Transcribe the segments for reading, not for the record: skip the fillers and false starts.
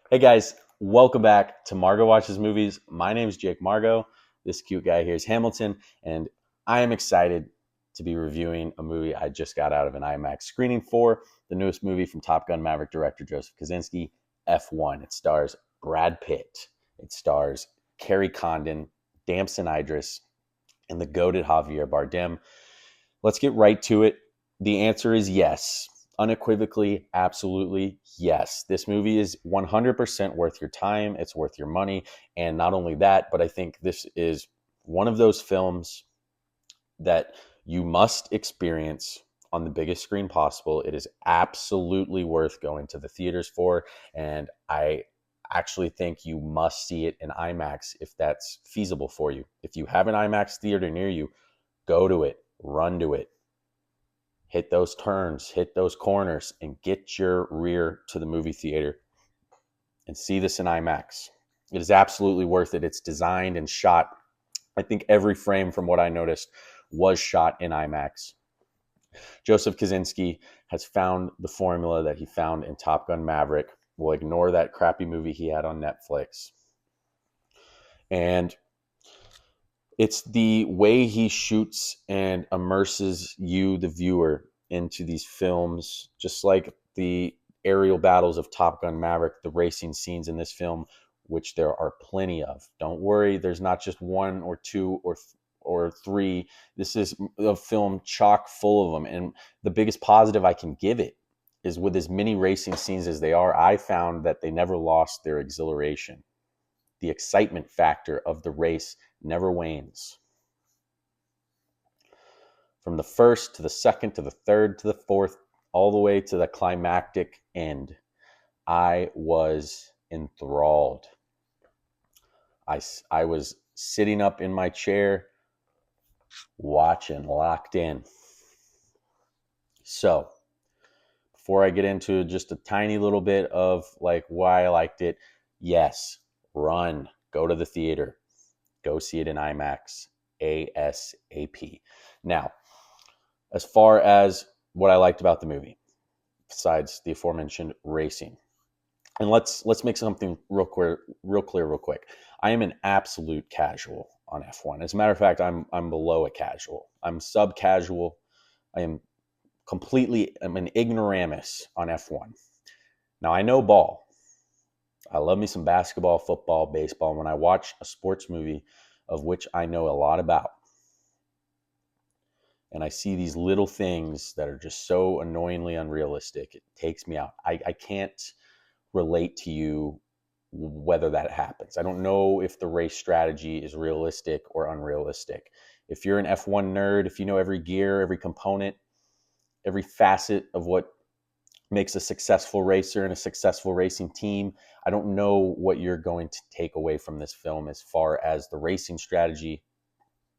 Hey guys, welcome back to Margot Watches Movies. My name is Jake Margot. This cute guy here is Hamilton, and I am excited to be reviewing a movie I just got out of an IMAX screening for, the newest movie from Top Gun Maverick director Joseph Kosinski, F1. It stars Brad Pitt. It stars Carrie Condon, Damson Idris, and the goated Javier Bardem. Let's get right to it. The answer is yes. Unequivocally, absolutely yes. This movie is 100% worth your time. It's worth your money. And not only that, but I think this is one of those films that you must experience on the biggest screen possible. It is absolutely worth going to the theaters for. And I actually think you must see it in IMAX if that's feasible for you. If you have an IMAX theater near you, go to it, run to it, hit those turns, hit those corners, and get your rear to the movie theater and see this in IMAX. It is absolutely worth it. It's designed and shot. I think every frame, from what I noticed, was shot in IMAX. Joseph Kosinski has found the formula that he found in Top Gun Maverick. We'll ignore that crappy movie he had on Netflix. And it's the way he shoots and immerses you, the viewer, into these films, just like the aerial battles of Top Gun Maverick, the racing scenes in this film, which there are plenty of. Don't worry, there's not just one or two or three. This is a film chock full of them. And the biggest positive I can give it is, with as many racing scenes as they are, I found that they never lost their exhilaration. The excitement factor of the race never wanes. From the first to the second to the third to the fourth, all the way to the climactic end, I was enthralled. I was sitting up in my chair, watching, locked in. So, before I get into just a tiny little bit of like why I liked it, yes, run, go to the theater, go see it in IMAX ASAP. Now, as far as what I liked about the movie, besides the aforementioned racing, and let's make something real clear, real quick. I am an absolute casual on F1. As a matter of fact, I'm below a casual. I'm sub casual. I'm an ignoramus on F1. Now I know ball. I love me some basketball, football, baseball. When I watch a sports movie of which I know a lot about, and I see these little things that are just so annoyingly unrealistic, it takes me out. I can't relate to you whether that happens. I don't know if the race strategy is realistic or unrealistic. If you're an F1 nerd, if you know every gear, every component, every facet of what makes a successful racer and a successful racing team, I don't know what you're going to take away from this film as far as the racing strategy,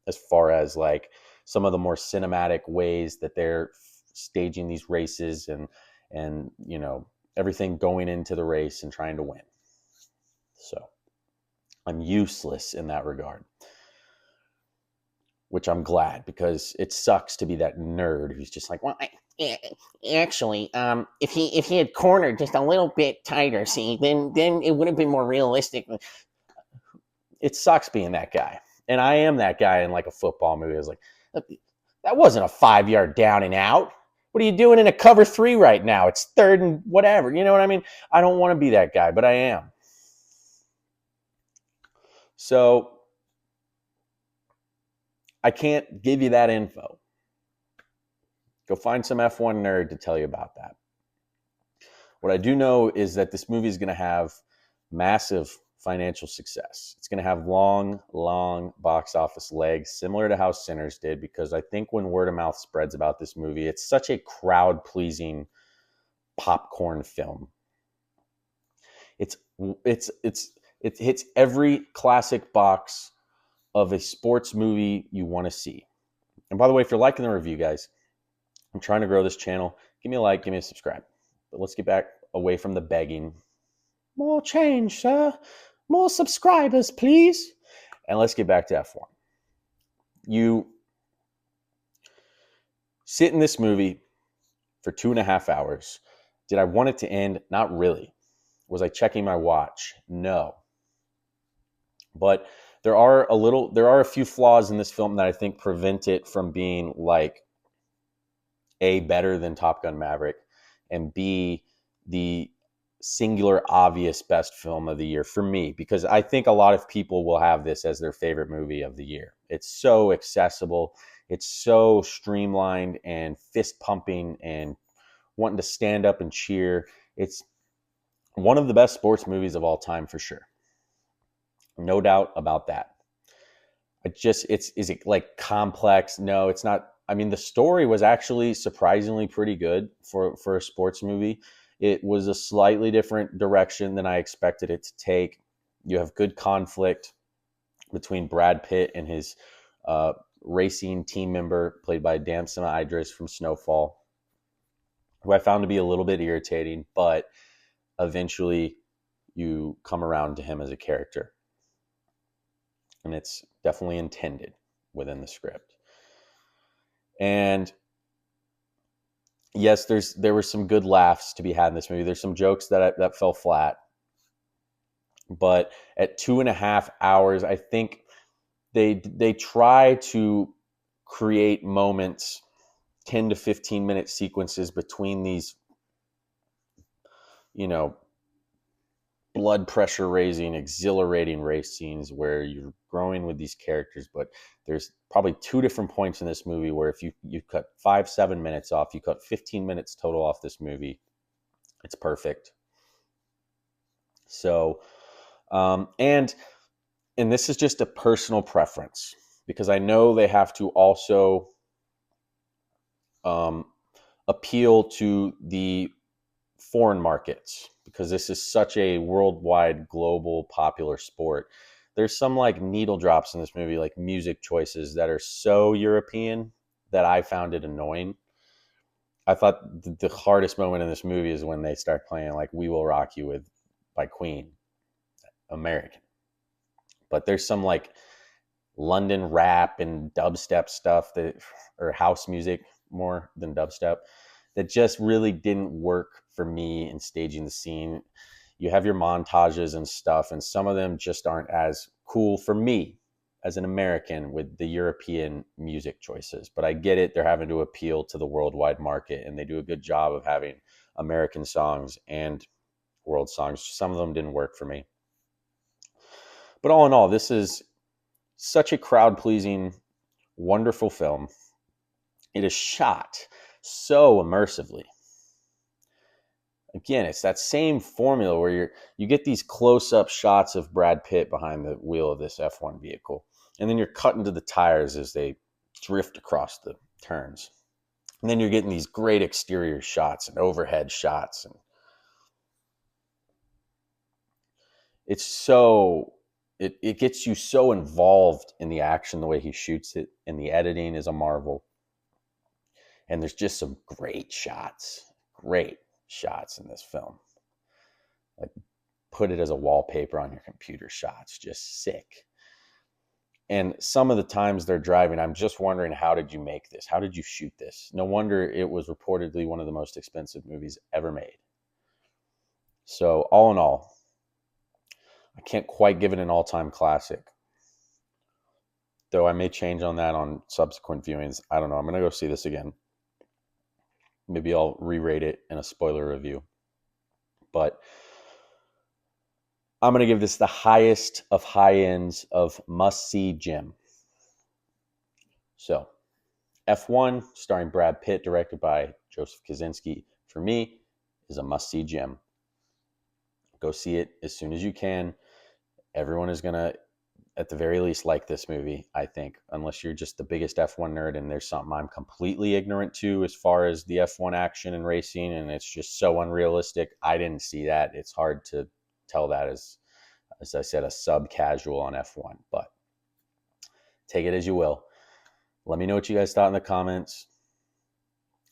as far as like some of the more cinematic ways that they're staging these races and everything going into the race and trying to win. So I'm useless in that regard, which I'm glad, because it sucks to be that nerd who's just like, well, actually, if he had cornered just a little bit tighter, see, then it would have been more realistic. It sucks being that guy, and I am that guy in like a football movie. I was like, that wasn't a 5-yard down and out. What are you doing in a cover 3 right now? It's third and whatever. You know what I mean? I don't want to be that guy, but I am. So I can't give you that info. Go find some F1 nerd to tell you about that. What I do know is that this movie is going to have massive financial success. It's going to have long box office legs, similar to how Sinners did, because I think when word of mouth spreads about this movie, it's such a crowd-pleasing popcorn film. It hits every classic box of a sports movie you want to see. And by the way, if you're liking the review, guys, I'm trying to grow this channel. Give me a like, give me a subscribe. But let's get back away from the begging. More change, sir. More subscribers, please. And let's get back to F1. You sit in this movie for 2.5 hours. Did I want it to end? Not really. Was I checking my watch? No. But there are a few flaws in this film that I think prevent it from being like A, better than Top Gun Maverick, and B, the singular obvious best film of the year for me, because I think a lot of people will have this as their favorite movie of the year. It's so accessible, it's so streamlined and fist pumping and wanting to stand up and cheer. It's one of the best sports movies of all time for sure. No doubt about that. Is it like complex? No, it's not. I mean, the story was actually surprisingly pretty good for a sports movie. It was a slightly different direction than I expected it to take. You have good conflict between Brad Pitt and his uh, racing team member, played by Damson Idris from Snowfall, who I found to be a little bit irritating, but eventually you come around to him as a character. And it's definitely intended within the script. And yes, there were some good laughs to be had in this movie. There's some jokes that fell flat, but at 2.5 hours, I think they try to create moments, 10 to 15 minute sequences between these, you know, blood pressure raising, exhilarating race scenes where you're growing with these characters. But there's probably two different points in this movie where if you cut 5-7 minutes off, you cut 15 minutes total off this movie, it's perfect. So and this is just a personal preference, because I know they have to also appeal to the foreign markets, because this is such a worldwide, global, popular sport. There's some like needle drops in this movie, like music choices that are so European that I found it annoying. I thought the hardest moment in this movie is when they start playing like "We Will Rock You" by Queen, American. But there's some like London rap and dubstep stuff or house music more than dubstep, that just really didn't work for me in staging the scene. You have your montages and stuff, and some of them just aren't as cool for me as an American with the European music choices. But I get it. They're having to appeal to the worldwide market, and they do a good job of having American songs and world songs. Some of them didn't work for me. But all in all, this is such a crowd-pleasing, wonderful film. It is shot so immersively. Again, it's that same formula where you get these close-up shots of Brad Pitt behind the wheel of this F1 vehicle, and then you're cutting to the tires as they drift across the turns. And then you're getting these great exterior shots and overhead shots, and it's so it gets you so involved in the action, the way he shoots it, and the editing is a marvel. And there's just some great shots in this film. Like, put it as a wallpaper on your computer shots, just sick. And some of the times they're driving, I'm just wondering, how did you make this? How did you shoot this? No wonder it was reportedly one of the most expensive movies ever made. So all in all, I can't quite give it an all-time classic, though I may change on that on subsequent viewings. I don't know. I'm going to go see this again. Maybe I'll re-rate it in a spoiler review. But I'm going to give this the highest of high ends of must-see gem. So, F1, starring Brad Pitt, directed by Joseph Kosinski, for me, is a must-see gem. Go see it as soon as you can. Everyone is going to, at the very least, like this movie, I think, unless you're just the biggest F1 nerd and there's something I'm completely ignorant to as far as the F1 action and racing, and it's just so unrealistic. I didn't see that. It's hard to tell that as I said, a sub-casual on F1, but take it as you will. Let me know what you guys thought in the comments.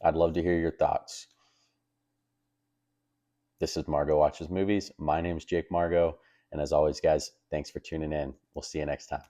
I'd love to hear your thoughts. This is Margo Watches Movies. My name is Jake Margo. And as always, guys, thanks for tuning in. We'll see you next time.